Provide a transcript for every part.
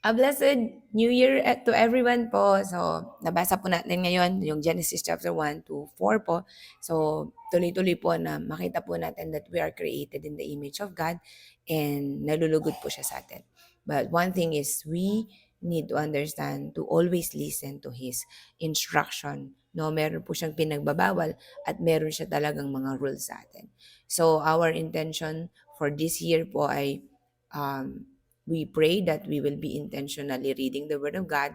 A blessed New Year to everyone po. So, nabasa po natin ngayon yung Genesis chapter 1 to 4 po. So, tuloy-tuloy po na makita po natin that we are created in the image of God and nalulugod po siya sa atin. But one thing is we need to understand to always listen to His instruction. No, meron po siyang pinagbabawal at meron siya talagang mga rules sa atin. So, our intention for this year po ay we pray that we will be intentionally reading the Word of God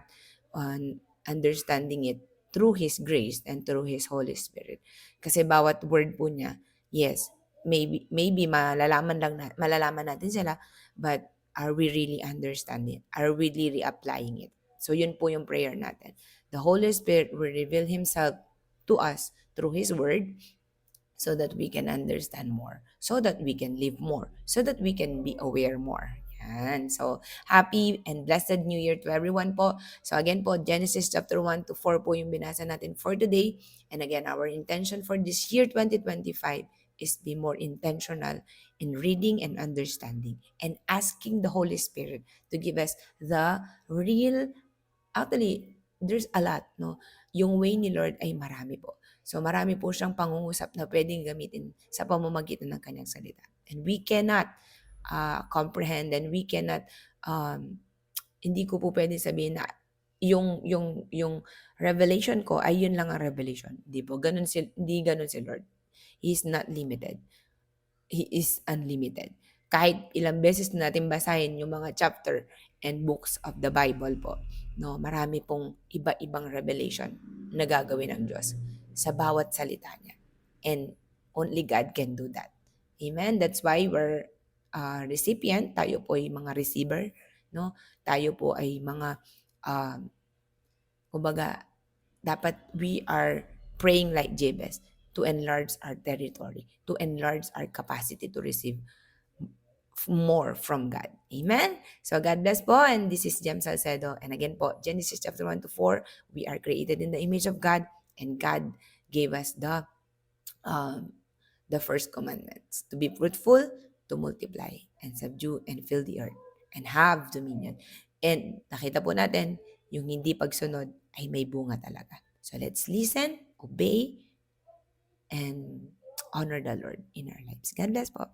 and understanding it through His grace and through His Holy Spirit. Kasi bawat word po niya, yes, maybe malalaman natin sila, but are we really understanding it? Are we really applying it? So yun po yung prayer natin. The Holy Spirit will reveal Himself to us through His Word so that we can understand more, so that we can live more, so that we can be aware more. Yan. So, happy and blessed New Year to everyone po. So again po, Genesis chapter 1 to 4 po yung binasa natin for today. And again, our intention for this year 2025 is be more intentional in reading and understanding and asking the Holy Spirit to give us the real. Actually, there's a lot, no? Yung way ni Lord ay marami po. So marami po siyang pangungusap na pwedeng gamitin sa pamamagitan ng kanyang salita. And we cannot comprehend and we cannot, hindi ko po pwedeng sabihin na yung revelation ko ay yun lang ang revelation. Hindi po, hindi ganun si Lord. He is not limited. He is unlimited. Kahit ilang beses na natin basahin yung mga chapter and books of the Bible po, no, marami pong iba-ibang revelation na gagawin ng Diyos sa bawat salita niya. And only God can do that. Amen? That's why we're recipient, tayo po ay mga receiver, no? Tayo po ay mga, kumbaga, dapat we are praying like Jabez to enlarge our territory, to enlarge our capacity to receive more from God. Amen? So God bless po. And this is Jem Salcedo. And again po, Genesis chapter 1 to 4, we are created in the image of God and God gave us the first commandments to be fruitful, to multiply, and subdue and fill the earth and have dominion. And nakita po natin, yung hindi pagsunod ay may bunga talaga. So let's listen, obey, and honor the Lord in our lives. God bless po.